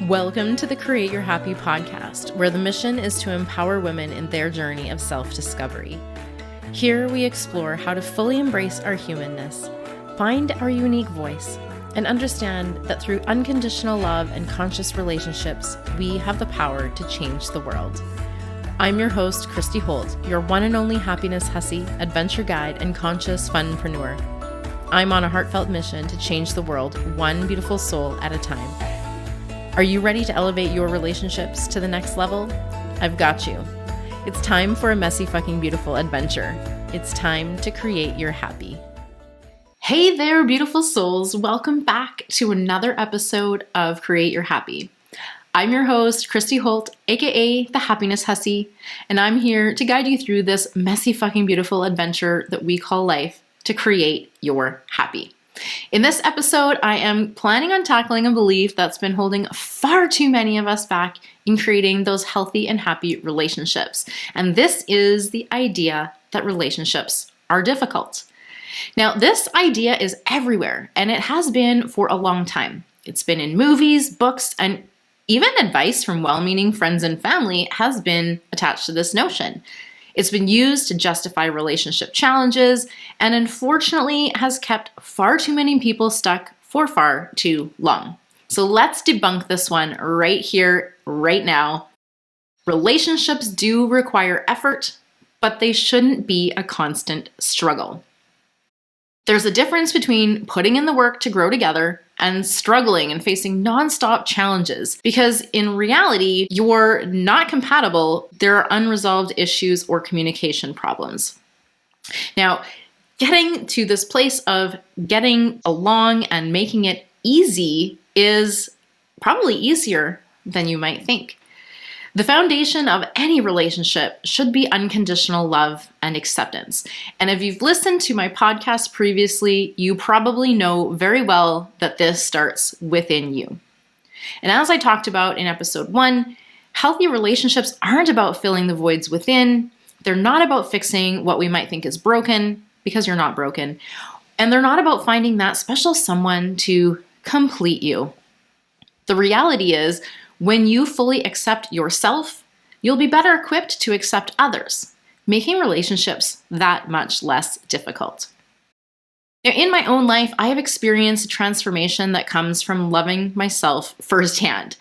Welcome to the Create Your Happy podcast, where the mission is to empower women in their journey of self-discovery. Here we explore how to fully embrace our humanness, find our unique voice, and understand that through unconditional love and conscious relationships, we have the power to change the world. I'm your host, Christy Holt, your one and only Happiness Hussy, adventure guide, and conscious funpreneur. I'm on a heartfelt mission to change the world one beautiful soul at a time. Are you ready to elevate your relationships to the next level? I've got you. It's time for a messy fucking beautiful adventure. It's time to create your happy. Hey there, beautiful souls. Welcome back to another episode of Create Your Happy. I'm your host, Christy Holt, aka the Happiness Hussy, and I'm here to guide you through this messy fucking beautiful adventure that we call life to create your happy. In this episode, I am planning on tackling a belief that's been holding far too many of us back in creating those healthy and happy relationships. And this is the idea that relationships are difficult. Now, this idea is everywhere, and it has been for a long time. It's been in movies, books, and even advice from well-meaning friends and family has been attached to this notion. It's been used to justify relationship challenges and unfortunately has kept far too many people stuck for far too long. So let's debunk this one right here, right now. Relationships do require effort, but they shouldn't be a constant struggle. There's a difference between putting in the work to grow together and struggling and facing nonstop challenges, because in reality, you're not compatible. There are unresolved issues or communication problems. Now, getting to this place of getting along and making it easy is probably easier than you might think. The foundation of any relationship should be unconditional love and acceptance. And if you've listened to my podcast previously, you probably know very well that this starts within you. And as I talked about in episode 1, healthy relationships aren't about filling the voids within. They're not about fixing what we might think is broken, because you're not broken. And they're not about finding that special someone to complete you. The reality is, when you fully accept yourself, you'll be better equipped to accept others, making relationships that much less difficult. Now, in my own life, I have experienced a transformation that comes from loving myself firsthand.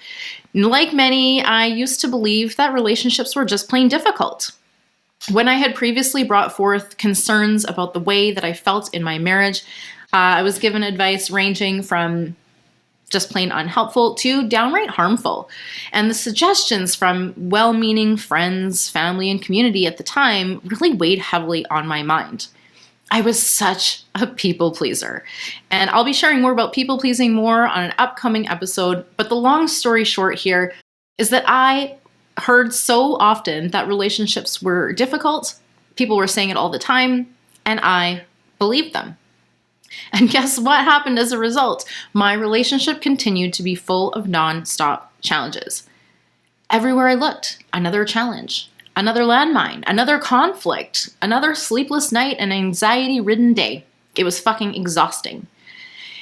Like many, I used to believe that relationships were just plain difficult. When I had previously brought forth concerns about the way that I felt in my marriage, I was given advice ranging from just plain unhelpful to downright harmful. And the suggestions from well-meaning friends, family, and community at the time really weighed heavily on my mind. I was such a people pleaser. And I'll be sharing more about people pleasing more on an upcoming episode. But the long story short here is that I heard so often that relationships were difficult. People were saying it all the time, and I believed them. And guess what happened as a result? My relationship continued to be full of non-stop challenges. Everywhere I looked, another challenge, another landmine, another conflict, another sleepless night, and anxiety-ridden day. It was fucking exhausting.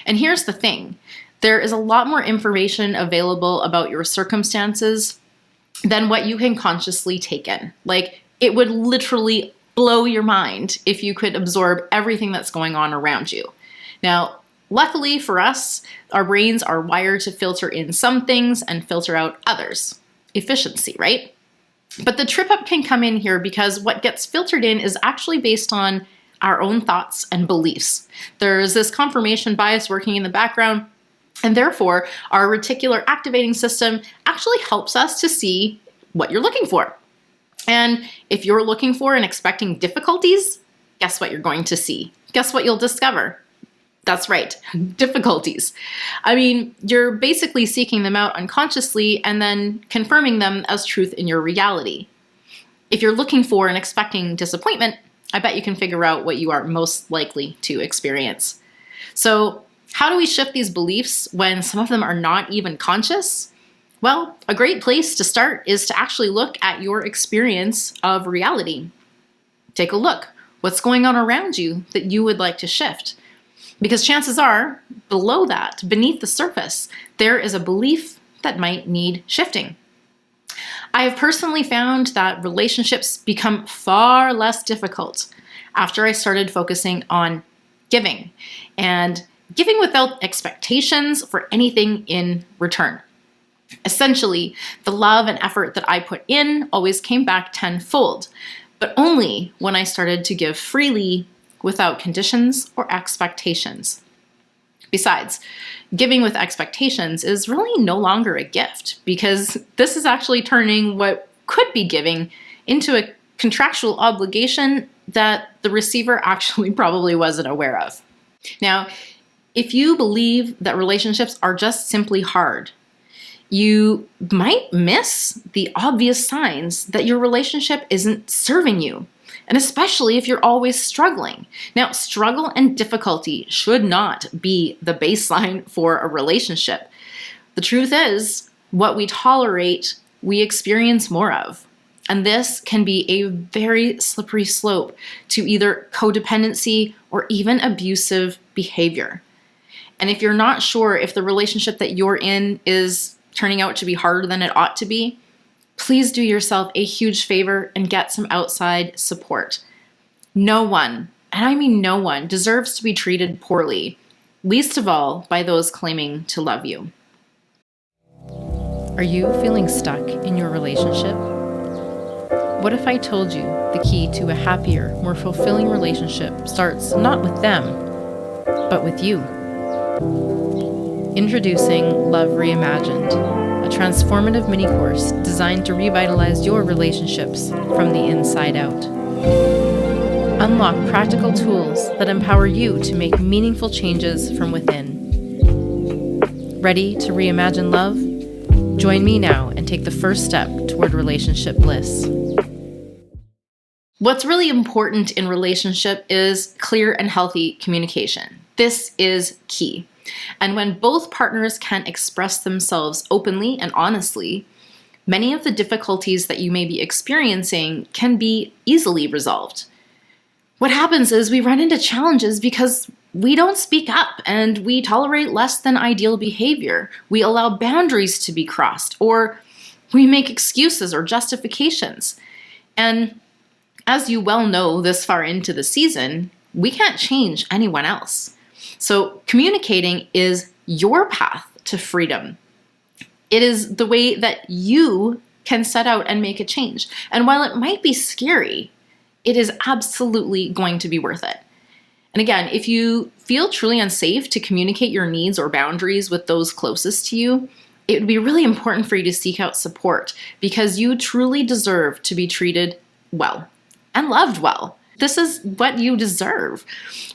And here's the thing. There is a lot more information available about your circumstances than what you can consciously take in. Like, it would literally blow your mind if you could absorb everything that's going on around you. Now, luckily for us, our brains are wired to filter in some things and filter out others. Efficiency, right? But the trip up can come in here because what gets filtered in is actually based on our own thoughts and beliefs. There's this confirmation bias working in the background, and therefore our reticular activating system actually helps us to see what you're looking for. And if you're looking for and expecting difficulties, guess what you're going to see? Guess what you'll discover? That's right, difficulties. I mean, you're basically seeking them out unconsciously and then confirming them as truth in your reality. If you're looking for and expecting disappointment, I bet you can figure out what you are most likely to experience. So, how do we shift these beliefs when some of them are not even conscious? Well, a great place to start is to actually look at your experience of reality. Take a look. What's going on around you that you would like to shift? Because chances are, below that, beneath the surface, there is a belief, that might need shifting. I have personally found that relationships become far less difficult after I started focusing on giving, and giving without expectations for anything in return. Essentially, the love and effort that I put in always came back tenfold, but only when I started to give freely without conditions or expectations. Besides, giving with expectations is really no longer a gift, because this is actually turning what could be giving into a contractual obligation that the receiver actually probably wasn't aware of. Now, if you believe that relationships are just simply hard, you might miss the obvious signs that your relationship isn't serving you, and especially if you're always struggling. Now, struggle and difficulty should not be the baseline for a relationship. The truth is, what we tolerate, we experience more of. And this can be a very slippery slope to either codependency or even abusive behavior. And if you're not sure if the relationship that you're in is turning out to be harder than it ought to be, please do yourself a huge favor and get some outside support. No one, and I mean no one, deserves to be treated poorly, least of all by those claiming to love you. Are you feeling stuck in your relationship? What if I told you the key to a happier, more fulfilling relationship starts not with them, but with you? Introducing Love Reimagined, a transformative mini-course designed to revitalize your relationships from the inside out. Unlock practical tools that empower you to make meaningful changes from within. Ready to reimagine love? Join me now and take the first step toward relationship bliss. What's really important in relationship is clear and healthy communication. This is key. And when both partners can express themselves openly and honestly, many of the difficulties that you may be experiencing can be easily resolved. What happens is we run into challenges because we don't speak up and we tolerate less than ideal behavior. We allow boundaries to be crossed, or we make excuses or justifications. And as you well know this far into the season, we can't change anyone else. So communicating is your path to freedom. It is the way that you can set out and make a change. And while it might be scary, it is absolutely going to be worth it. And again, if you feel truly unsafe to communicate your needs or boundaries with those closest to you, it would be really important for you to seek out support, because you truly deserve to be treated well and loved well. This is what you deserve.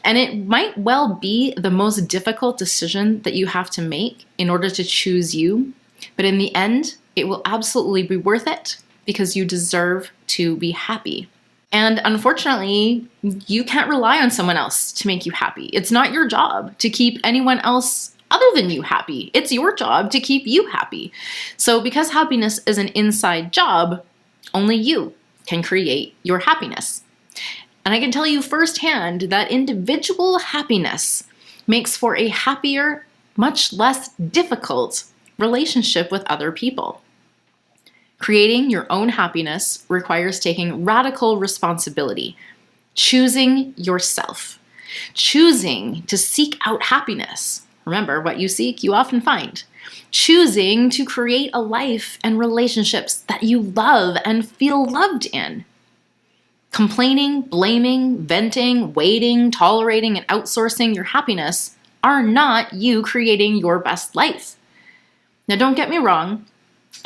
And it might well be the most difficult decision that you have to make in order to choose you. But in the end, it will absolutely be worth it, because you deserve to be happy. And unfortunately, you can't rely on someone else to make you happy. It's not your job to keep anyone else other than you happy. It's your job to keep you happy. So because happiness is an inside job, only you can create your happiness. And I can tell you firsthand that individual happiness makes for a happier, much less difficult relationship with other people. Creating your own happiness requires taking radical responsibility, choosing yourself, choosing to seek out happiness. Remember, what you seek, you often find. Choosing to create a life and relationships that you love and feel loved in. Complaining, blaming, venting, waiting, tolerating, and outsourcing your happiness are not you creating your best life. Now, don't get me wrong.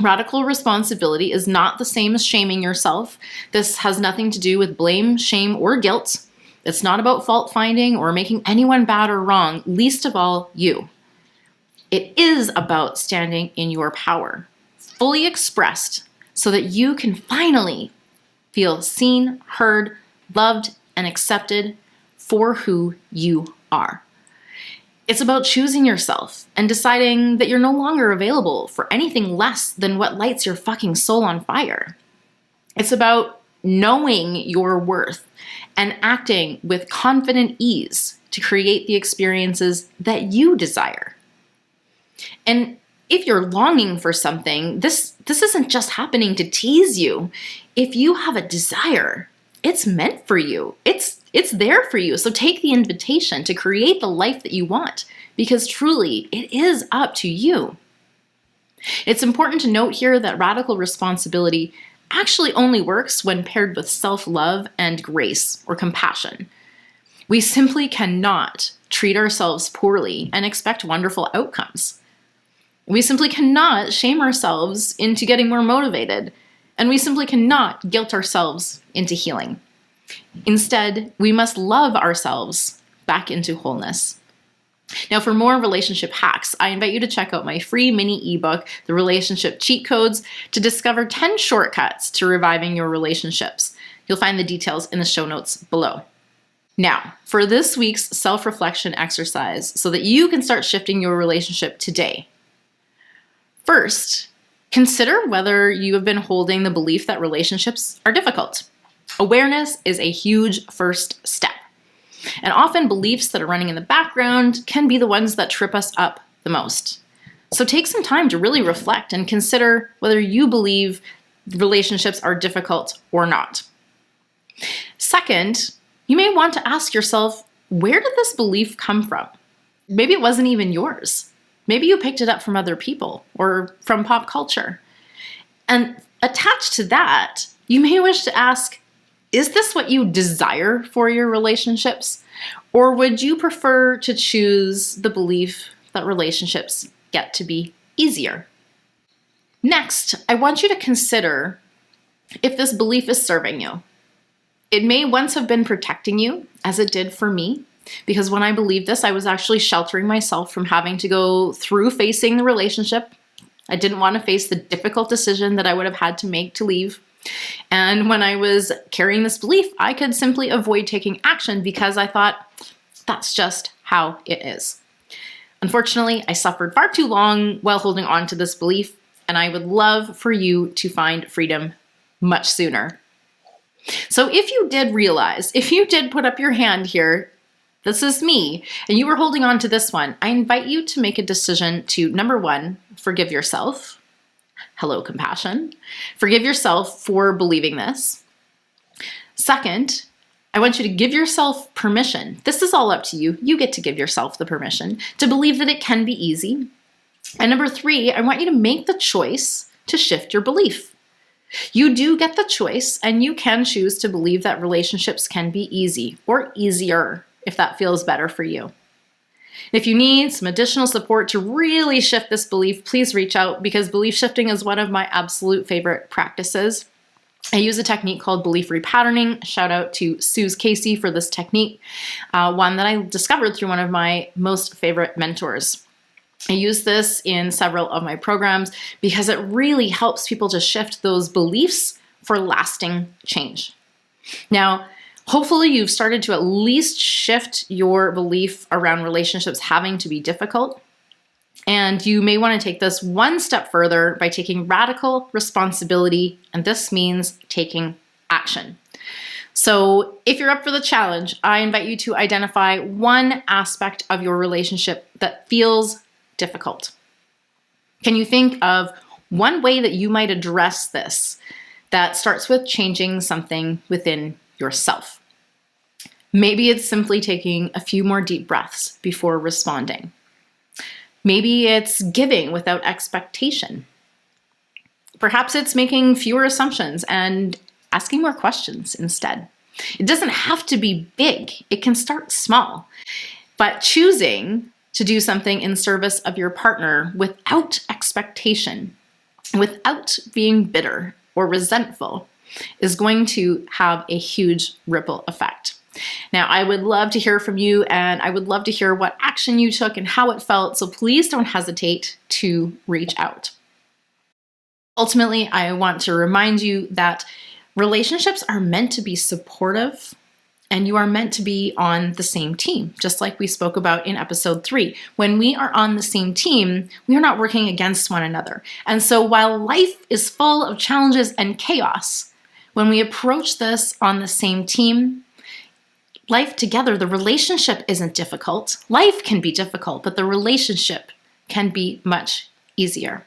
Radical responsibility is not the same as shaming yourself. This has nothing to do with blame, shame, or guilt. It's not about fault finding or making anyone bad or wrong, least of all you. It is about standing in your power, fully expressed, so that you can finally feel seen, heard, loved, and accepted for who you are. It's about choosing yourself and deciding that you're no longer available for anything less than what lights your fucking soul on fire. It's about knowing your worth and acting with confident ease to create the experiences that you desire. And if you're longing for something, this isn't just happening to tease you. If you have a desire, it's meant for you. It's there for you. So take the invitation to create the life that you want, because truly it is up to you. It's important to note here that radical responsibility actually only works when paired with self-love and grace or compassion. We simply cannot treat ourselves poorly and expect wonderful outcomes. We simply cannot shame ourselves into getting more motivated, and we simply cannot guilt ourselves into healing. Instead, we must love ourselves back into wholeness. Now, for more relationship hacks, I invite you to check out my free mini ebook, The Relationship Cheat Codes, to discover 10 shortcuts to reviving your relationships. You'll find the details in the show notes below. Now, for this week's self-reflection exercise, so that you can start shifting your relationship today. First, consider whether you have been holding the belief that relationships are difficult. Awareness is a huge first step. And often beliefs that are running in the background can be the ones that trip us up the most. So take some time to really reflect and consider whether you believe relationships are difficult or not. Second, you may want to ask yourself, where did this belief come from? Maybe it wasn't even yours. Maybe you picked it up from other people or from pop culture. And attached to that, you may wish to ask, is this what you desire for your relationships? Or would you prefer to choose the belief that relationships get to be easier? Next, I want you to consider if this belief is serving you. It may once have been protecting you, as it did for me, because when I believed this, I was actually sheltering myself from having to go through facing the relationship. I didn't want to face the difficult decision that I would have had to make to leave. And when I was carrying this belief, I could simply avoid taking action because I thought, that's just how it is. Unfortunately, I suffered far too long while holding on to this belief, and I would love for you to find freedom much sooner. So if you did realize, if you did put up your hand here, this is me, and you were holding on to this one, I invite you to make a decision to, number one, forgive yourself. Hello, compassion. Forgive yourself for believing this. Second, I want you to give yourself permission. This is all up to you. You get to give yourself the permission to believe that it can be easy. And number three, I want you to make the choice to shift your belief. You do get the choice, and you can choose to believe that relationships can be easy or easier if that feels better for you. If you need some additional support to really shift this belief, please reach out, because belief shifting is one of my absolute favorite practices. I use a technique called belief repatterning. Shout out to Suze Casey for this technique, one that I discovered through one of my most favorite mentors. I use this in several of my programs because it really helps people to shift those beliefs for lasting change. Now, hopefully you've started to at least shift your belief around relationships having to be difficult. And you may want to take this one step further by taking radical responsibility, and this means taking action. So if you're up for the challenge, I invite you to identify one aspect of your relationship that feels difficult. Can you think of one way that you might address this that starts with changing something within yourself? Maybe it's simply taking a few more deep breaths before responding. Maybe it's giving without expectation. Perhaps it's making fewer assumptions and asking more questions instead. It doesn't have to be big. It can start small. But choosing to do something in service of your partner without expectation, without being bitter or resentful, is going to have a huge ripple effect. Now, I would love to hear from you, and I would love to hear what action you took and how it felt, so please don't hesitate to reach out. Ultimately, I want to remind you that relationships are meant to be supportive, and you are meant to be on the same team, just like we spoke about in episode 3. When we are on the same team, we are not working against one another. And so while life is full of challenges and chaos, when we approach this on the same team, life together, the relationship isn't difficult. Life can be difficult, but the relationship can be much easier.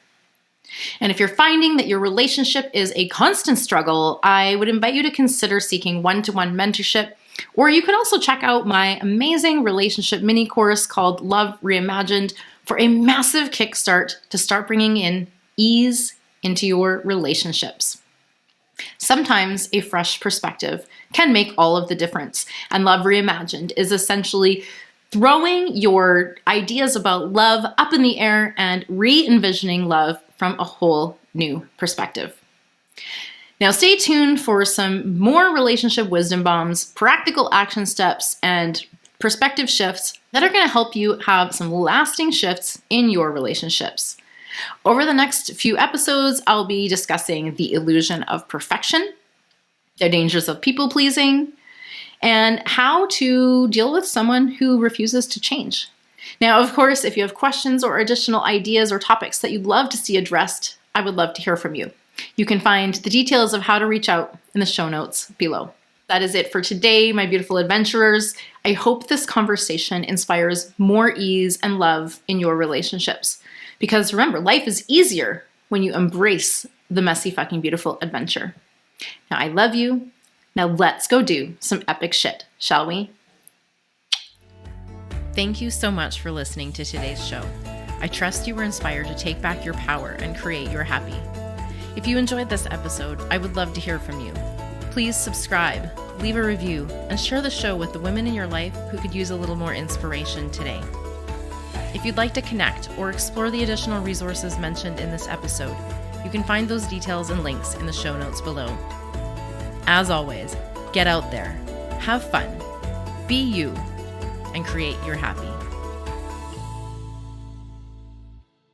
And if you're finding that your relationship is a constant struggle, I would invite you to consider seeking one-to-one mentorship, or you could also check out my amazing relationship mini course called Love Reimagined for a massive kickstart to start bringing in ease into your relationships. Sometimes a fresh perspective can make all of the difference, and Love Reimagined is essentially throwing your ideas about love up in the air and re-envisioning love from a whole new perspective. Now, stay tuned for some more relationship wisdom bombs, practical action steps, and perspective shifts that are going to help you have some lasting shifts in your relationships. Over the next few episodes, I'll be discussing the illusion of perfection, the dangers of people-pleasing, and how to deal with someone who refuses to change. Now, of course, if you have questions or additional ideas or topics that you'd love to see addressed, I would love to hear from you. You can find the details of how to reach out in the show notes below. That is it for today, my beautiful adventurers. I hope this conversation inspires more ease and love in your relationships. Because remember, life is easier when you embrace the messy, fucking beautiful adventure. Now, I love you. Now let's go do some epic shit, shall we? Thank you so much for listening to today's show. I trust you were inspired to take back your power and create your happy. If you enjoyed this episode, I would love to hear from you. Please subscribe, leave a review, and share the show with the women in your life who could use a little more inspiration today. If you'd like to connect or explore the additional resources mentioned in this episode, you can find those details and links in the show notes below. As always, get out there, have fun, be you, and create your happy.